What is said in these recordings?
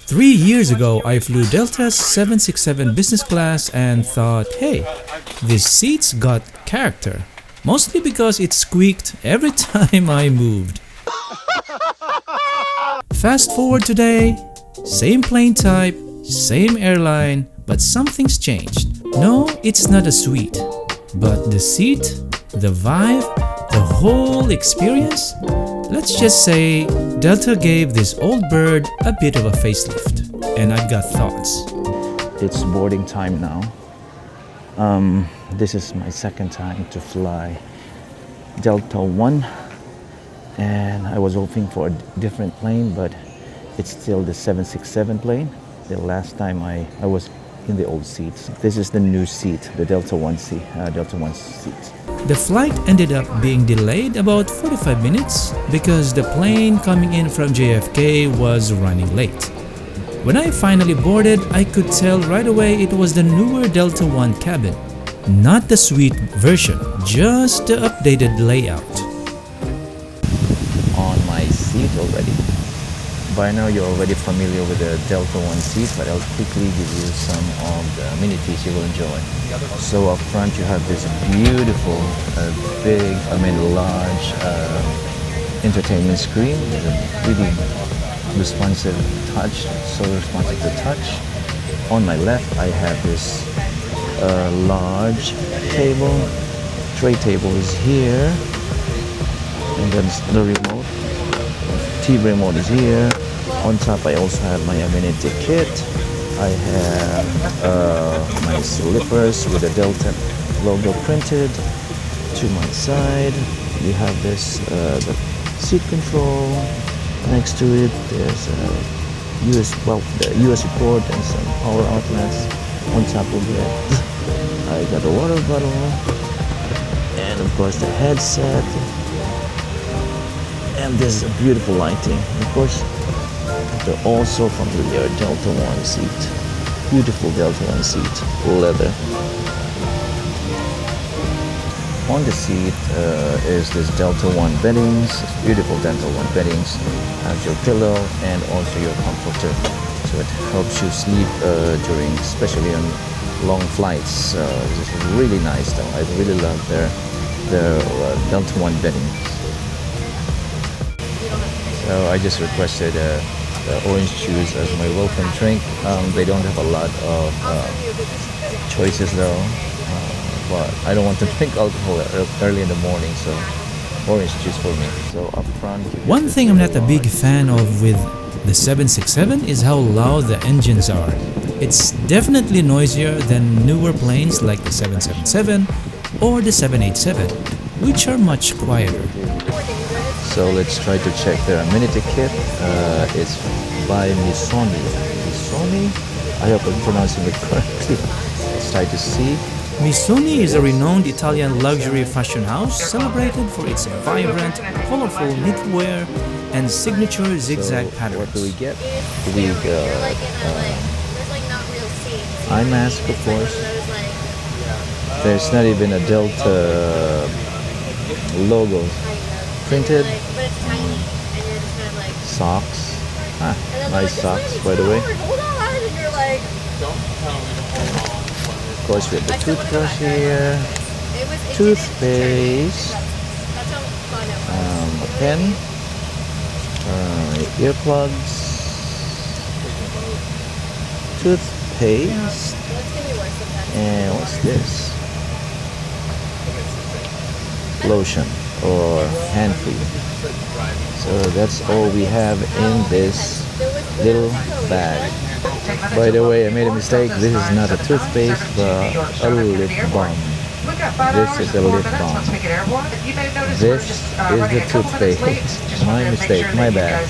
3 years ago, I flew Delta's 767 business class and thought, hey, these seats got character. Mostly because it squeaked every time I moved. Fast forward today, same plane type, same airline, but something's changed. No, it's not a suite, but the seat, the vibe, the whole experience. Let's just say Delta gave this old bird a bit of a facelift, and I've got thoughts. It's boarding time now. This is my second time to fly Delta One, and I was hoping for a different plane, but it's still the 767 plane. The last time I was in the old seats. This is the new seat, the Delta One seat. The flight ended up being delayed about 45 minutes because the plane coming in from JFK was running late. When I finally boarded, I could tell right away it was the newer Delta One cabin. Not the suite version, just the updated layout. On my seat already. By now you're already familiar with the Delta One seat, but I'll quickly give you some of the amenities you will enjoy. So up front you have this beautiful, large entertainment screen with a really responsive touch, so responsive to touch. On my left I have this large table. Tray table is here, and then the remote. TV remote is here. On top I also have my amenity kit. I have my slippers with the Delta logo printed. To my side you have this the seat control. Next to it there's the USB port and some power outlets. On top of it I got a water bottle, and of course the headset, and this is a beautiful lighting. Of course they're also familiar Delta One seat. Beautiful Delta One seat, leather. On the seat is this Delta One beddings, beautiful Delta One beddings. Have your pillow and also your comforter, so it helps you sleep especially on long flights. This is really nice though. I really love their Delta One beddings. So I just requested orange juice as my welcome drink. They don't have a lot of choices though, but I don't want to drink alcohol early in the morning, so orange juice for me. So up front, one thing I'm not a big fan of with the 767 is how loud the engines are. It's definitely noisier than newer planes like the 777 or the 787, which are much quieter. So let's try to check their amenity kit. It's by Missoni. Missoni? I hope I'm pronouncing it correctly. Let's try to see. Missoni is a renowned Italian luxury fashion house celebrated for its vibrant, colorful knitwear and signature zigzag patterns. What do we get? We got eye mask, of course. There's not even a Delta logo printed. Socks. Nice socks, by the way. Of course, we have the toothbrush here, toothpaste, a pen, earplugs, toothpaste, and what's this? Lotion or hand cream. So that's all we have in this little bag. By the way, I made a mistake. This is not a toothpaste, but a lip balm. This is a lip balm. This is the toothpaste. My mistake, my bad.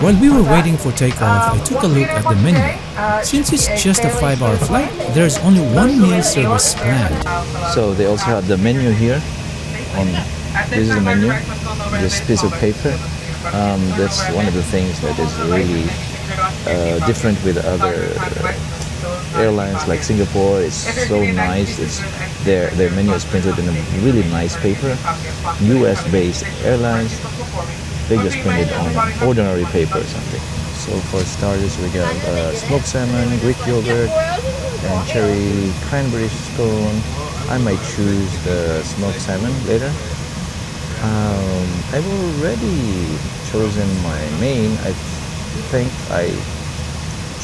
While we were waiting for takeoff, I took a look at the menu. Since it's just a 5-hour flight, there's only one meal service planned. So they also have the menu here. This is the menu, this piece of paper. That's one of the things that is really different with other airlines like Singapore. It's so nice. Their menu is printed in a really nice paper. US-based airlines, they just printed on ordinary paper or something. So for starters, we got smoked salmon, Greek yogurt, and cherry cranberry scone. I might choose the smoked salmon later. I've already chosen my main. I think I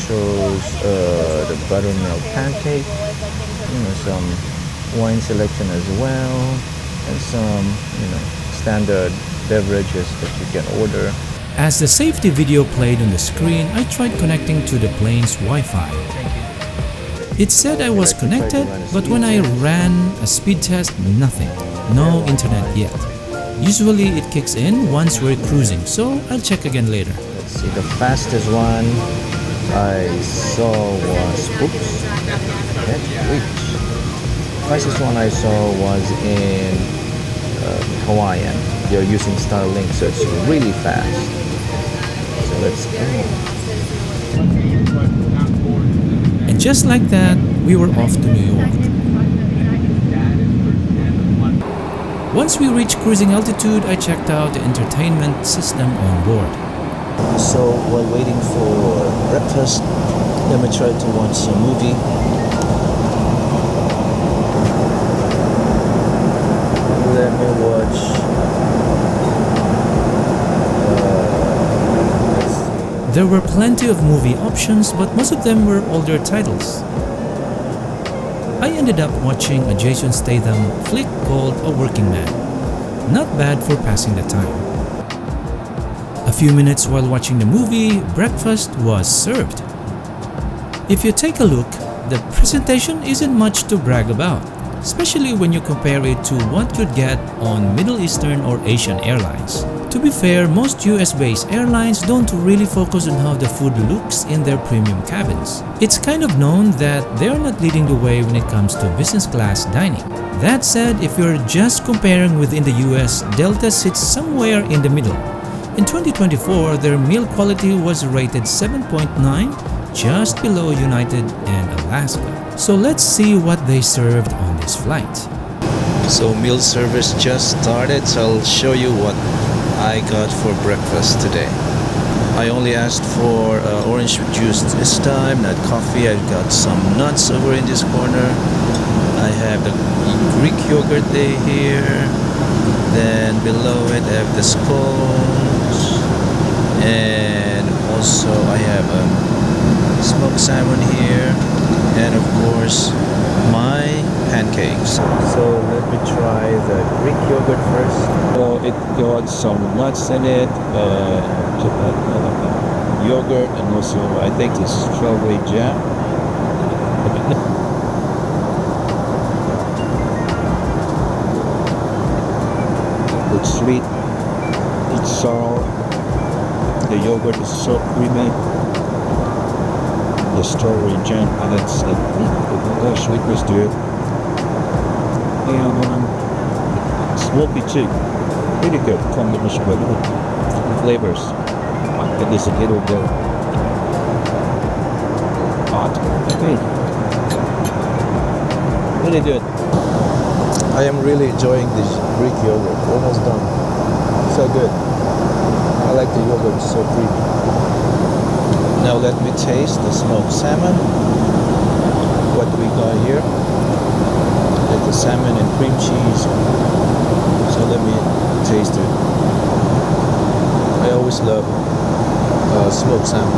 chose the buttermilk pancake. Some wine selection as well, and some standard beverages that you can order. As the safety video played on the screen, I tried connecting to the plane's Wi-Fi. It said I was connected, but when I ran a speed test, nothing. No internet yet. Usually it kicks in once we're cruising, so I'll check again later. Let's see, the fastest one I saw was, fastest one I saw was in Hawaiian. They're using Starlink, so it's really fast. So let's go. And just like that, we were off to New York. Once we reached cruising altitude, I checked out the entertainment system on board. So while waiting for breakfast, let me try to watch some movie. Let me watch. There were plenty of movie options, but most of them were older titles. I ended up watching a Jason Statham flick called A Working Man. Not bad for passing the time. A few minutes while watching the movie, breakfast was served. If you take a look, the presentation isn't much to brag about, especially when you compare it to what you'd get on Middle Eastern or Asian airlines. To be fair, most US-based airlines don't really focus on how the food looks in their premium cabins. It's kind of known that they're not leading the way when it comes to business class dining. That said, if you're just comparing within the US, Delta sits somewhere in the middle. In 2024, their meal quality was rated 7.9, just below United and Alaska. So let's see what they served on this flight. So meal service just started, so I'll show you what I got for breakfast today. I only asked for orange juice this time, not coffee. I've got some nuts over in this corner. I have the Greek yogurt day here. Then below it I have the scones. And also I have smoked salmon here. And of course my pancakes. So let me try the Greek yogurt first. So it got some nuts in it, yogurt, and also I think this strawberry jam. It's sweet, it's sour, the yogurt is so creamy. The strawberry jam, and it's the sweetness to it. And smoky too. Pretty good combination with flavors. It is a little bit hot. Really good. I am really enjoying this Greek yogurt. Almost done. So good. I like the yogurt, it's so creamy. Now let me taste the smoked salmon. What do we got here? Like the salmon and cream cheese. So let me taste it. I always love smoked salmon.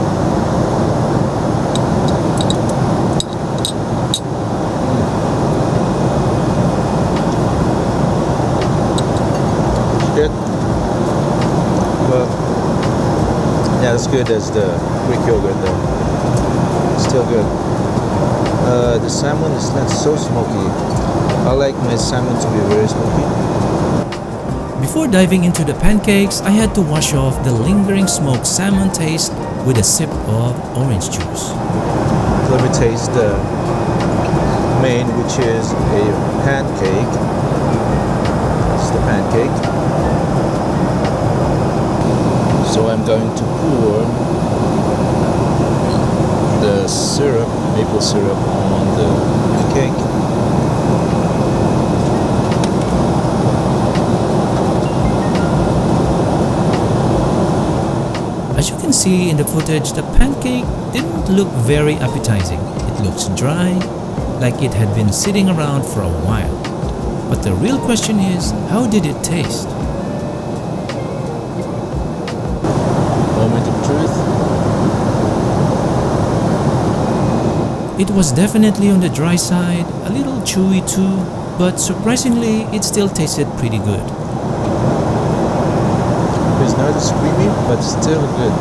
Good. But yeah, as good as the Greek yogurt though. Still good. The salmon is not so smoky. I like my salmon to be very smoky. Before diving into the pancakes, I had to wash off the lingering smoked salmon taste with a sip of orange juice. Let me taste the main, which is a pancake. It's the pancake. So I'm going to pour the syrup, maple syrup, on the cake. I As you can see in the footage, the pancake didn't look very appetizing. It looks dry, like it had been sitting around for a while. But the real question is, how did it taste? Moment of truth. It was definitely on the dry side, a little chewy too, but surprisingly, it still tasted pretty good. It's not as creamy, but still good.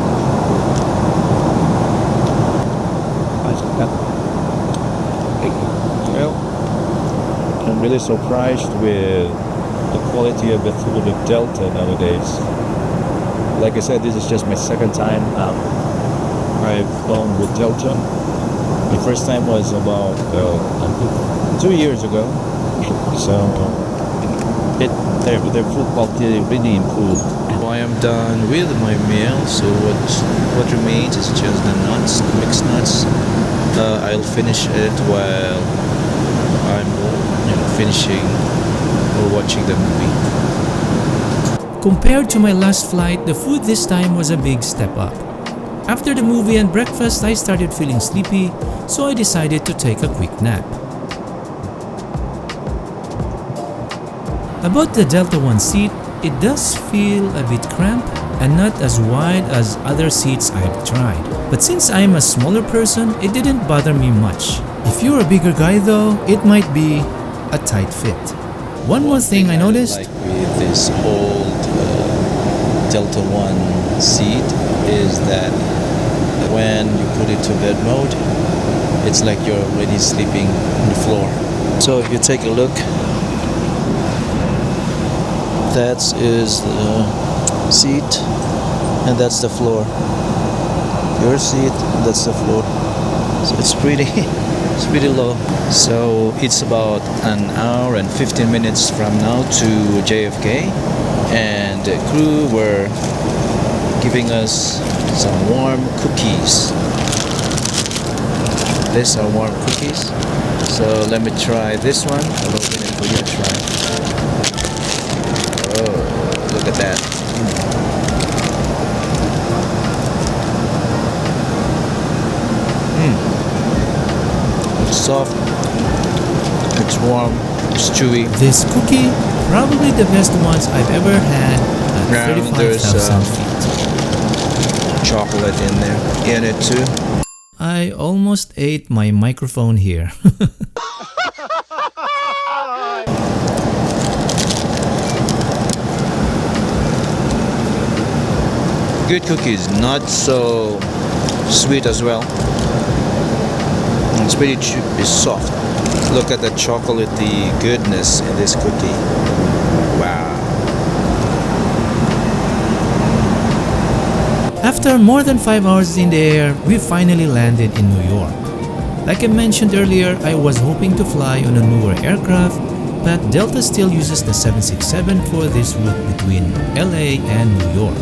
Well, I'm really surprised with the quality of the food of Delta nowadays. Like I said, this is just my second time I've gone with Delta. The first time was about 2 years ago. So their food quality really improved. I am done with my meal, so what remains is just the nuts, the mixed nuts. I'll finish it while I'm finishing or watching the movie. Compared to my last flight, the food this time was a big step up. After the movie and breakfast, I started feeling sleepy, so I decided to take a quick nap. About the Delta One seat, it does feel a bit cramped and not as wide as other seats I've tried. But since I'm a smaller person, it didn't bother me much. If you're a bigger guy though, it might be a tight fit. One more thing I noticed, like with this old Delta One seat, is that when you put it to bed mode, it's like you're already sleeping on the floor. So if you take a look, that is the seat and that's the floor. Your seat, that's the floor. So it's pretty low. So it's about an hour and 15 minutes from now to JFK, and the crew were giving us some warm cookies. These are warm cookies. So let me try this one. I'll open it for you to try. Oh, look at that. It's soft, it's warm, it's chewy. this cookie, probably the best ones I've ever had at Now there's 35,000 feet. chocolate in there, in it too. I almost ate my microphone here. Good cookies, not so sweet as well. It's pretty it's soft. Look at the chocolatey goodness in this cookie. Wow. After more than 5 hours in the air, we finally landed in New York. Like I mentioned earlier, I was hoping to fly on a newer aircraft, but Delta still uses the 767 for this route between LA and New York.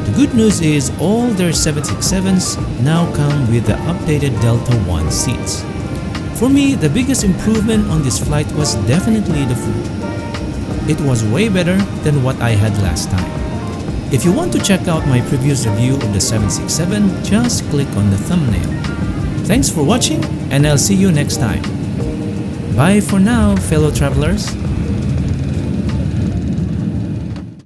The good news is all their 767s now come with the updated Delta One seats. For me, the biggest improvement on this flight was definitely the food. It was way better than what I had last time. If you want to check out my previous review of the 767, just click on the thumbnail. Thanks for watching, and I'll see you next time. Bye for now, fellow travelers.